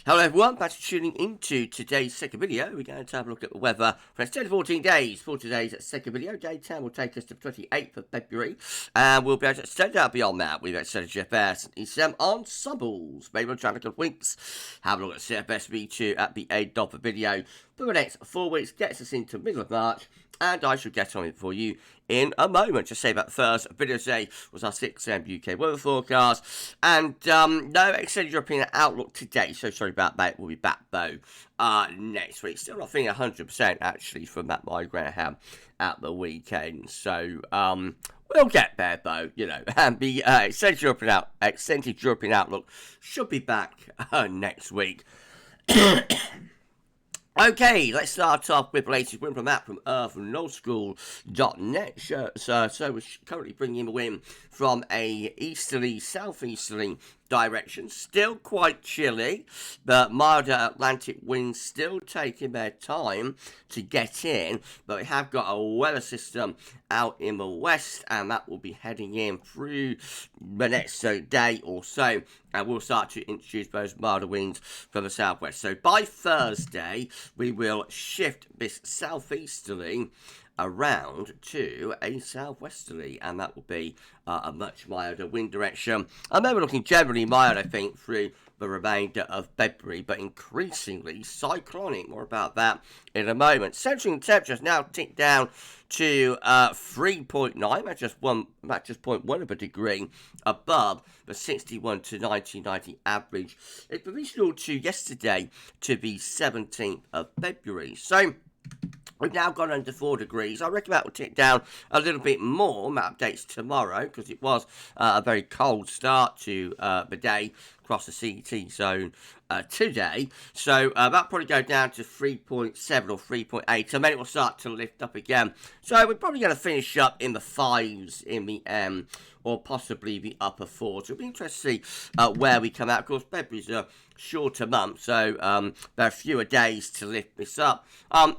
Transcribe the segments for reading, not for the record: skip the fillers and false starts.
Hello everyone, thanks for tuning into today's second video. We're going to have a look at the weather for the next 10 to 14 days. For today's second video, day 10 will take us to the 28th of February. And we'll be able to extend out beyond that. We've extended GFS and ECM ensembles. Maybe on Cyclonic links. Have a look at CFS V2 at the end of the video. For the next 4 weeks, gets us into the middle of March. And I shall get on it for you in a moment. Just say about the first video today was our 6 AM UK weather forecast. And no extended European outlook today. So sorry about that. We'll be back though next week. Still not feeling 100% actually from that migraine I had at the weekend. So we'll get there though, you know. And the extended European outlook should be back next week. Okay, let's start off with the latest wind from that from earthandnullschool.net. So we're currently bringing in the wind from a easterly, southeasterly direction. Still quite chilly, but milder Atlantic winds still taking their time to get in. But we have got a weather system out in the west, and that will be heading in through the next day or so. And we'll start to introduce those milder winds from the southwest. So by Thursday, we will shift this southeasterly around to a southwesterly, and that will be a much milder wind direction. And then we're looking generally mild, I think, through the remainder of February, but increasingly cyclonic. More about that in a moment. Central temperatures now tick down to 3.9, that's just 0.1 of a degree above the 61 to 1990 average. It's provisional to yesterday to the 17th of February. So we've now gone under 4 degrees. I reckon that will tick down a little bit more. That updates tomorrow because it was a very cold start to the day across the CET zone today. So that'll probably go down to 3.7 or 3.8. And then it will start to lift up again. So we're probably going to finish up in the 5s in the M or possibly the upper 4s. It'll be interesting to see where we come out. Of course, February's a shorter month, so there are fewer days to lift this up.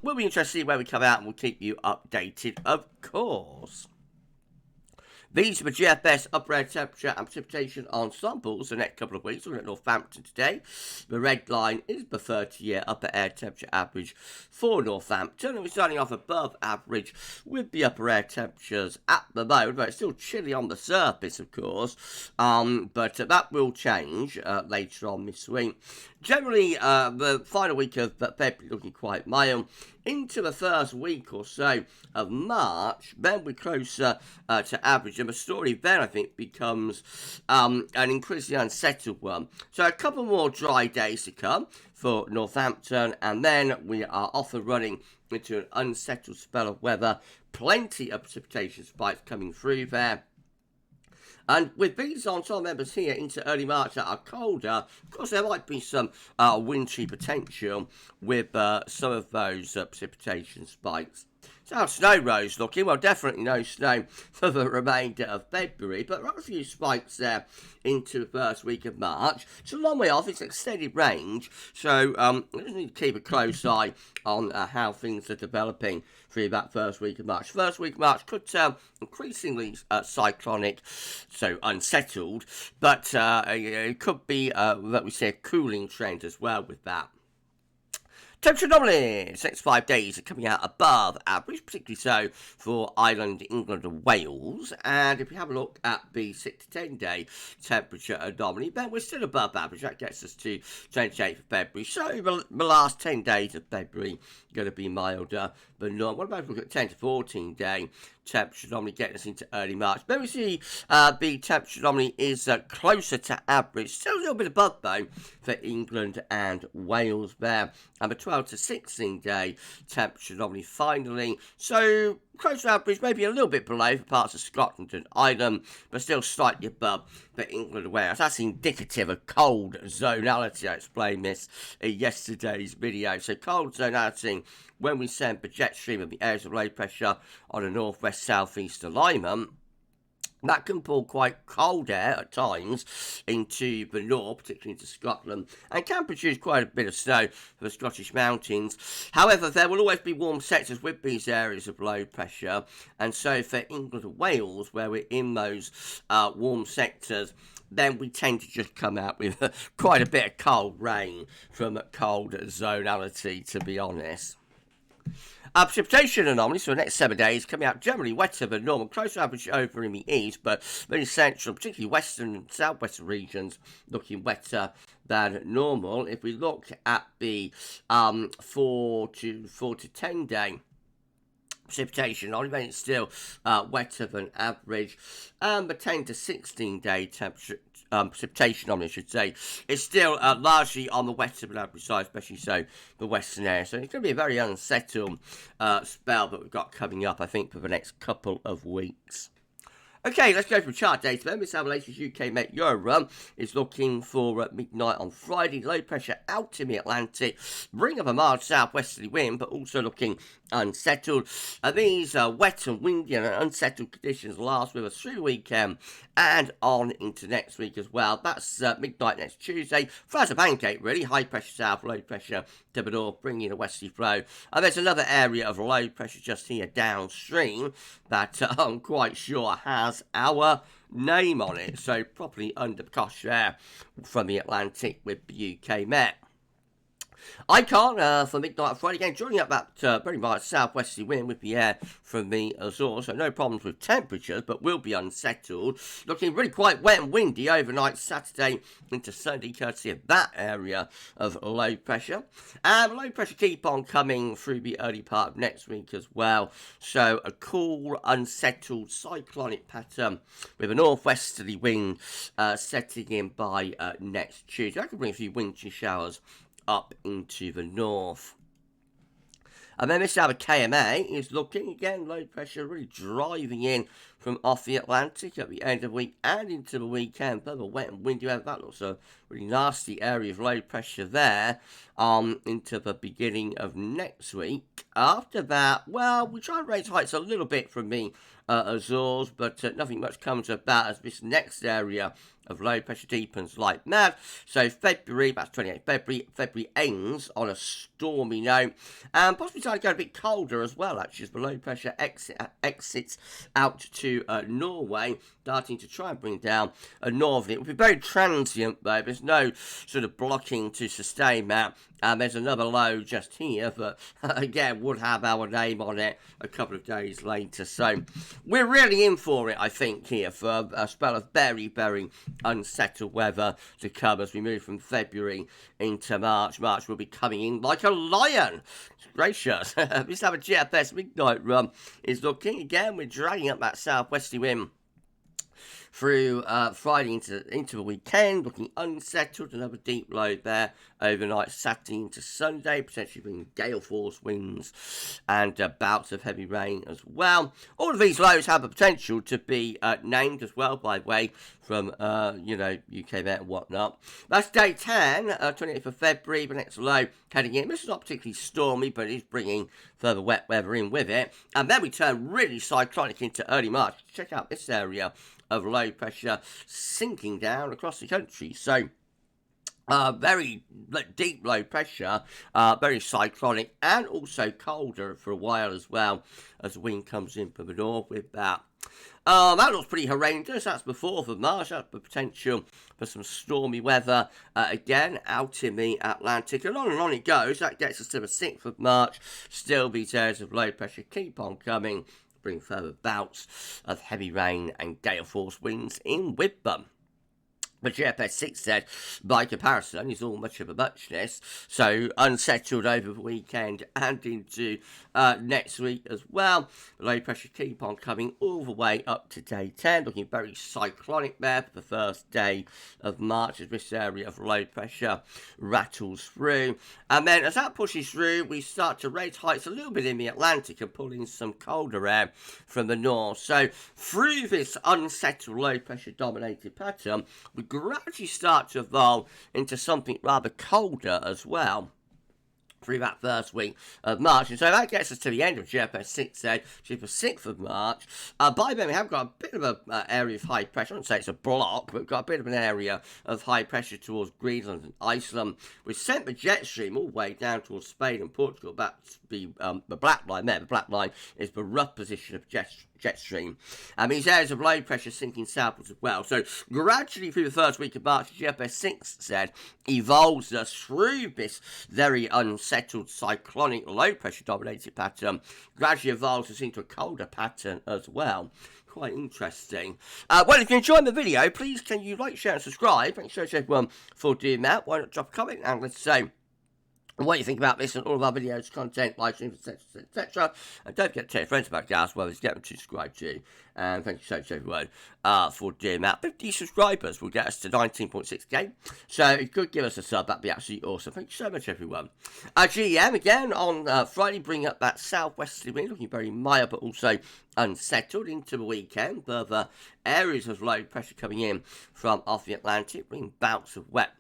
We'll be interested to see where we come out, and we'll keep you updated, of course. These are the GFS upper air temperature and precipitation ensembles the next couple of weeks. We're at Northampton today. The red line is the 30-year upper air temperature average for Northampton. And we're starting off above average with the upper air temperatures at the moment. But it's still chilly on the surface, of course. But that will change later on this week. Generally, the final week of February looking quite mild. Into the first week or so of March, then we're closer to average. And the story then, I think, becomes an increasingly unsettled one. So a couple more dry days to come for Northampton, and then we are off and running into an unsettled spell of weather. Plenty of precipitation spikes coming through there. And with these ensemble members here into early March that are colder, of course there might be some wintry potential with some of those precipitation spikes. So how snow rows looking? Well, definitely no snow for the remainder of February, but there are a few spikes there into the first week of March. It's a long way off, it's extended range, so we just need to keep a close eye on how things are developing through that first week of March. First week of March could turn increasingly cyclonic, so unsettled, but it could be that we see a cooling trend as well with that. Temperature anomalies, next 5 days are coming out above average, particularly so for Ireland, England and Wales. And if we have a look at the 6 to 10 day temperature anomaly, then we're still above average. That gets us to 28th of February. So the last 10 days of February are going to be milder than normal. What about if we look at 10 to 14 day temperature anomaly getting us into early March? Then we see the temperature anomaly is closer to average. Still a little bit above though for England and Wales there. And the 12 to 16 day temperature anomaly finally. So close to average, maybe a little bit below for parts of Scotland and Ireland, but still slightly above for England and Wales. That's indicative of cold zonality. I explained this in yesterday's video. So cold zonality, when we send the jet stream of the areas of low pressure on a northwest-southeast alignment, that can pull quite cold air at times into the north, particularly into Scotland, and can produce quite a bit of snow for the Scottish mountains. However, there will always be warm sectors with these areas of low pressure, and so for England and Wales, where we're in those warm sectors, then we tend to just come out with quite a bit of cold rain from cold zonality, to be honest. Precipitation anomalies for the next 7 days coming out generally wetter than normal, close to average over in the east, but very central, particularly western and southwestern regions, looking wetter than normal. If we look at the 4 to 10 day precipitation, only it's still wetter than average, but 10 to 16 day temperature. Precipitation on, I should say, is still largely on the wetter than average side, especially so the western area. So it's going to be a very unsettled spell that we've got coming up, I think, for the next couple of weeks. Okay, let's go from chart data then. This our latest UK Met Euro is looking for midnight on Friday. Low pressure out in the Atlantic. Bring up a mild southwesterly wind, but also looking unsettled. These wet and windy and unsettled conditions last with us through the weekend and on into next week as well. That's midnight next Tuesday. Flat as a pancake, really. High pressure south, low pressure to the north, bringing a westerly flow. And there's another area of low pressure just here downstream that I'm quite sure has our name on it. So properly under cosh there from the Atlantic with the UK Met. Icon for midnight on Friday again, drawing up that very mild southwesterly wind with the air from the Azores, so no problems with temperatures, but will be unsettled. Looking really quite wet and windy overnight Saturday into Sunday, courtesy of that area of low pressure. And low pressure keep on coming through the early part of next week as well. So a cool, unsettled cyclonic pattern with a northwesterly wind setting in by next Tuesday. That could bring a few wintry showers up into the north. And then this other KMA is looking again, low pressure really driving in from off the Atlantic at the end of the week and into the weekend. Further wet and windy weather. That looks a really nasty area of low pressure there into the beginning of next week. After that, well, we try and raise heights a little bit from the Azores, but nothing much comes about as this next area of low pressure deepens like mad. So February, that's 28 February ends on a stormy note, and possibly starting to go a bit colder as well, actually, as the low pressure exits out to Norway, starting to try and bring down a northerly. It will be very transient though, there's no sort of blocking to sustain that. There's another low just here, but again, would have our name on it a couple of days later. So we're really in for it, I think, here for a spell of very, very unsettled weather to come as we move from February into March. March will be coming in like a lion. It's gracious. This have a GFS midnight run is looking again. We're dragging up that southwesterly wind through Friday into the weekend, looking unsettled. Another deep low there overnight, Saturday into Sunday, potentially bringing gale force winds and bouts of heavy rain as well. All of these lows have the potential to be named as well, by the way, from UK Met and whatnot. That's day 10, 28th of February, the next low heading in. This is not particularly stormy, but it is bringing further wet weather in with it. And then we turn really cyclonic into early March. Check out this area of low pressure sinking down across the country. So very deep low pressure, very cyclonic, and also colder for a while as well as the wind comes in from the north with that. That looks pretty horrendous. That's the 4th of March. That's the potential for some stormy weather again out in the Atlantic. And on it goes. That gets us to the 6th of March. Still these areas of low pressure keep on coming, bring further bouts of heavy rain and gale force winds in with them. But GFS 6 said, by comparison, is all much of a muchness. So unsettled over the weekend and into next week as well. The low pressure keep on coming all the way up to day 10. Looking very cyclonic there for the first day of March as this area of low pressure rattles through. And then as that pushes through, we start to raise heights a little bit in the Atlantic and pull in some colder air from the north. So through this unsettled low pressure dominated pattern, we gradually start to evolve into something rather colder as well through that first week of March. And so that gets us to the end of GFS 6 said, which is the 6th of March. By then we have got a bit of an area of high pressure. I wouldn't say it's a block, but we've got a bit of an area of high pressure towards Greenland and Iceland. We've sent the jet stream all the way down towards Spain and Portugal. That's the black line there. The black line is the rough position of jet jet stream. These areas of low pressure sinking southwards as well. So gradually through the first week of March, GFS 6 said, evolves us through this very unsettled cyclonic low pressure dominated pattern, gradually evolves us into a colder pattern as well. Quite interesting. Well, if you enjoyed the video, please can you like, share and subscribe. Thanks so much everyone for doing that. Why not drop a comment and let's say what you think about this and all of our videos, content, live streams, etc., etc. And don't forget to tell your friends about GavsWeatherVids, get them to subscribe too. And thank you so much, everyone, for doing that. 50 subscribers will get us to 19.6k. So if you could give us a sub, that'd be absolutely awesome. Thank you so much, everyone. GEM, again, on Friday, bring up that southwesterly wind, looking very mild, but also unsettled into the weekend. Further areas of low pressure coming in from off the Atlantic, bringing bouts of wet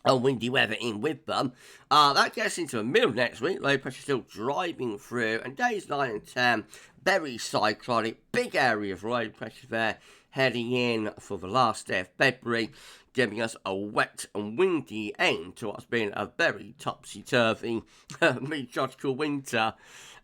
and windy weather in with them. That gets into the middle of next week. Low pressure still driving through, and days 9 and 10, very cyclonic, big area of low pressure there, heading in for the last day of February, giving us a wet and windy end to what's been a very topsy-turvy meteorological winter.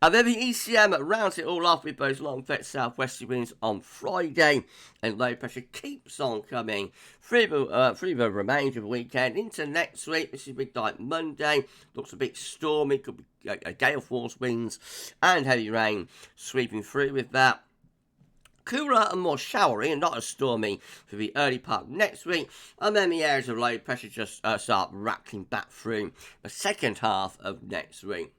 And then the ECM rounds it all off with those long fetched southwesterly winds on Friday, and low pressure keeps on coming through the remainder of the weekend into next week. This is midnight Monday. Looks a bit stormy, could be a gale force winds and heavy rain sweeping through with that. Cooler and more showery and not as stormy for the early part of next week, and then the areas of low pressure just start rattling back through the second half of next week.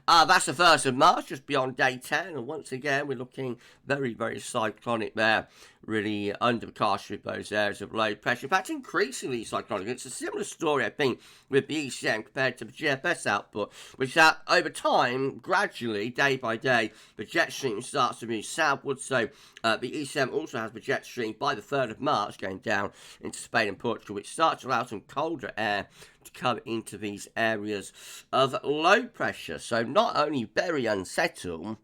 That's the 1st of March, just beyond day 10, and once again we're looking very, very cyclonic there, really under the caution with those areas of low pressure. In fact, increasingly cyclonic. It's a similar story, I think, with the ECM compared to the GFS output, which is that over time, gradually, day by day, the jet stream starts to move southwards. So the ECM also has the jet stream by the 3rd of March going down into Spain and Portugal, which starts to allow some colder air to come into these areas of low pressure. So not only very unsettled,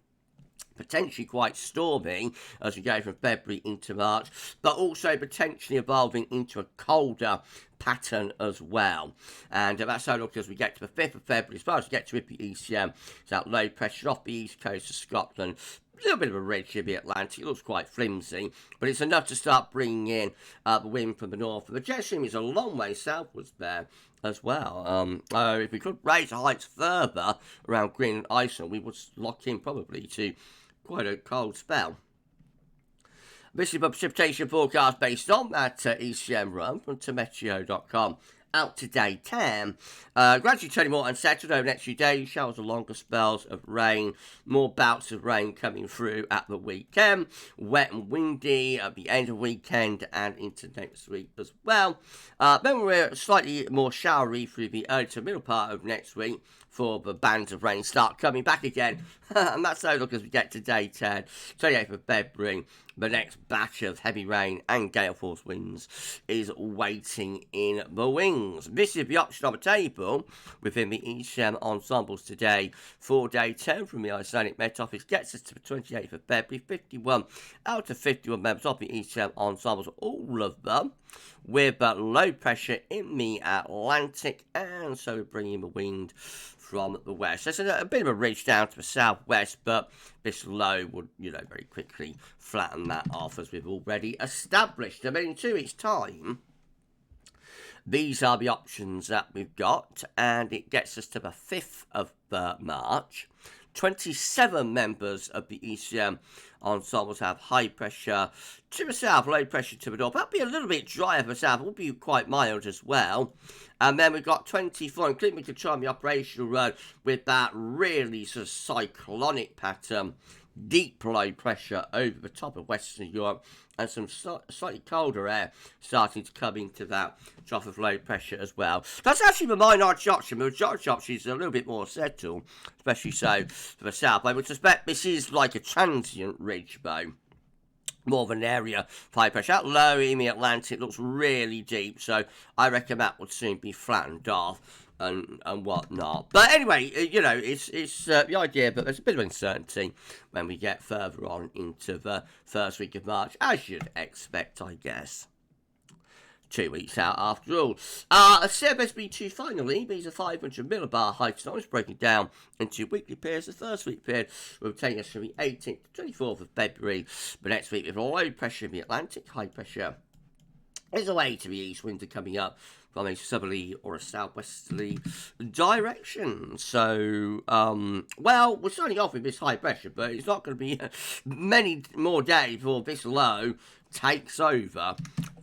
potentially quite stormy as we go from February into March, but also potentially evolving into a colder pattern as well. And that's how it looks as we get to the 5th of February. As far as we get to the ECM, it's that low pressure off the east coast of Scotland. A little bit of a ridge in the Atlantic. It looks quite flimsy, but it's enough to start bringing in the wind from the north. And the jet stream is a long way southwards there as well. If we could raise the heights further around Green and Iceland, we would lock in probably to quite a cold spell. This is a precipitation forecast based on that ECM run from Meteo.com. Out to day 10. Gradually turning more unsettled over the next few days. Showers of longer spells of rain. More bouts of rain coming through at the weekend. Wet and windy at the end of the weekend and into next week as well. Then we're slightly more showery through the early to middle part of next week for the bands of rain start coming back again. And that's how it looks as we get to day 10, 28th of February. The next batch of heavy rain and gale force winds is waiting in the wings. This is the option on the table within the ECM ensembles today for day 10 from the Icelandic Met Office. Gets us to the 28th of February. 51 out of 51 members of the ECM ensembles, all of them with low pressure in the Atlantic, and so we're bringing the wind from the west. There's a bit of a ridge down to the southwest, but this low would, very quickly flatten that off as we've already established. I mean, in 2 weeks' time, these are the options that we've got, and it gets us to the 5th of March. 27 members of the ECM ensembles have high pressure to the south, low pressure to the north. That'll be a little bit drier for the south. It will be quite mild as well. And then we've got 24, including we could try on the operational road with that really sort of cyclonic pattern. Deep low pressure over the top of Western Europe, and some slightly colder air starting to come into that trough of low pressure as well. That's actually the minority option. The majority option is a little bit more settled, especially so for the south. I would suspect this is like a transient ridge, though. More of an area of high pressure. That low in the Atlantic looks really deep, so I reckon that would soon be flattened off and whatnot. But anyway, it's the idea, but there's a bit of uncertainty when we get further on into the first week of March, as you'd expect, I guess. 2 weeks out after all. CFS V2 finally, these are 500 millibar height stones breaking down into weekly pairs. The first week period will take us from the 18th to 24th of February. But next week, with low pressure in the Atlantic, high pressure is away to the east, winds are coming up from a southerly or a southwesterly direction. So, well, we're starting off with this high pressure, but it's not going to be many more days before this low takes over,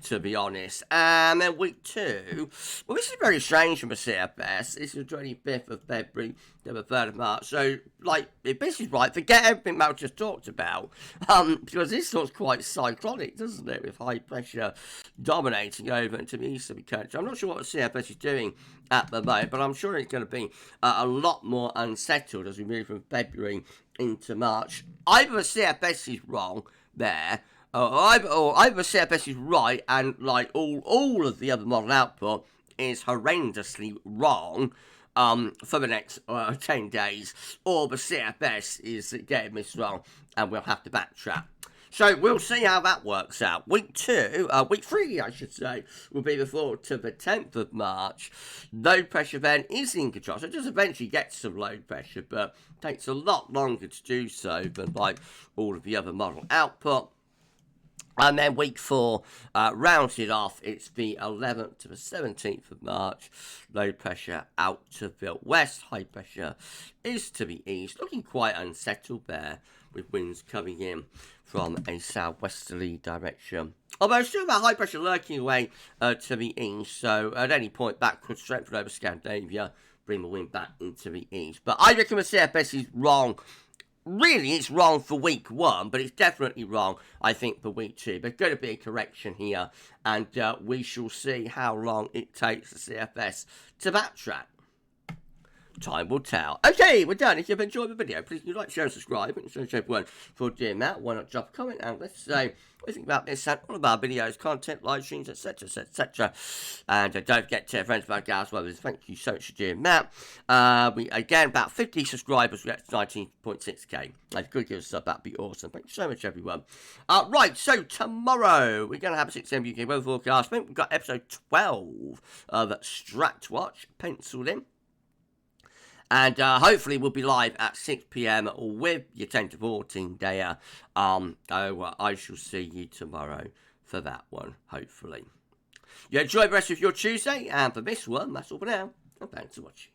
to be honest. And then week 2, well, this is very strange from a CFS. This is the 25th of February to the 3rd of March. So, like, if this is right, forget everything Mal just talked about, because this looks quite cyclonic, doesn't it, with high pressure dominating over into the east of the country. I'm not sure what the CFS is doing at the moment, but I'm sure it's going to be a lot more unsettled as we move from February into March. Either the CFS is wrong there, either the CFS is right, and like all of the other model output is horrendously wrong for the next 10 days, or the CFS is getting this wrong, and we'll have to backtrack. So we'll see how that works out. Week 3, I should say, will be the 4th to the 10th of March. Low pressure then is in control. So it does eventually get some low pressure, but takes a lot longer to do so than like all of the other model output. And then week 4, rounds it off. It's the 11th to the 17th of March. Low pressure out to the west. High pressure is to the east. Looking quite unsettled there, with winds coming in from a southwesterly direction. Although still that high pressure lurking away to the east. So at any point that could strengthen over Scandinavia, bring the wind back into the east. But I reckon the CFS is wrong. Really, it's wrong for week 1, but it's definitely wrong, I think, for week 2. There's going to be a correction here, and we shall see how long it takes the CFS to backtrack. Time will tell. Okay, we're done. If you've enjoyed the video, please do like, share, and subscribe. And so everyone for doing that. Why not drop a comment and let's say what you think about this and all of our videos, content, live streams, etc., etc. And don't forget to friends about GavsWeatherVids. Thank you so much for doing that. We again about 50 subscribers. We're at 19.6k. If you could give us a sub, that'd be awesome. Thank you so much, everyone. Right, so tomorrow we're going to have a 6 AM UK weather forecast. I think we've got episode 12 of Strat Watch penciled in. And hopefully we'll be live at 6 PM with your 10 to 14 day. I shall see you tomorrow for that one, hopefully. You enjoy the rest of your Tuesday, and for this one, that's all for now. And thanks for watching.